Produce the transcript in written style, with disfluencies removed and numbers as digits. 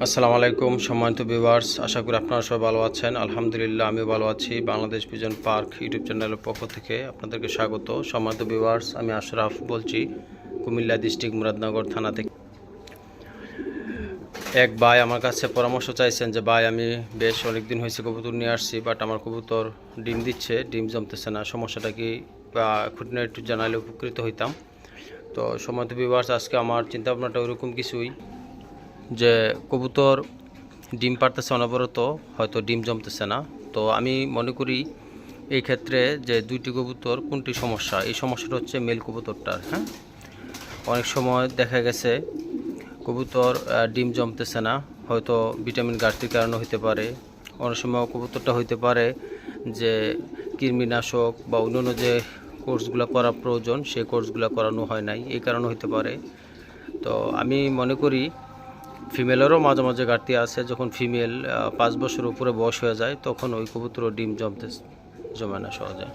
আসসালামু আলাইকুম সম্মানিত ভিউয়ার্স, আশা করি আপনারা সবাই ভালো আছেন। আলহামদুলিল্লাহ আমি ভালো আছি। বাংলাদেশ পিজন পার্ক ইউটিউব চ্যানেলের পক্ষ থেকে আপনাদেরকে স্বাগত। সম্মানিত ভিউয়ার্স, আমি আশরাফ বলছি কুমিল্লা ডিস্ট্রিক্ট মুরাদনগর থানা থেকে। এক ভাই আমার কাছে পরামর্শ চাইছেন যে ভাই আমি বেশ অনেকদিন হয়েছে কবুতর নিয়ে আসছি, বাট আমার কবুতর ডিম দিচ্ছে, ডিম জমতেছে না, সমস্যাটা কি বা খুঁটিনাটি একটু জানালে উপকৃত হইতাম। তো সম্মানিত ভিউয়ার্স, আজকে আমার চিন্তাভাবনাটা ওইরকম কিছুই যে কবুতর ডিম পারতেছে অনবরত, হয়তো ডিম জমতেছে না। তো আমি মনে করি এই ক্ষেত্রে যে দুইটি কবুতর কোনটি সমস্যা, এই সমস্যাটা হচ্ছে মেল কবুতরটার। হ্যাঁ, অনেক সময় দেখা গেছে কবুতর ডিম জমতেছে না, হয়তো ভিটামিন ঘাটতির কারণে হইতে পারে। অনেক সময় কবুতরটা হইতে পারে যে কৃমিনাশক বা অন্যান্য যে কোর্সগুলো করা প্রয়োজন সেই কোর্সগুলো করানো হয় নাই, এই কারণে হইতে পারে। তো আমি মনে করি ফিমেলেরও মাঝে মাঝে ঘাটতি আছে। যখন ফিমেল 5 বছর উপরে বয়স হয়ে যায় তখন ওই কবুতর ডিম জমে না সহজে।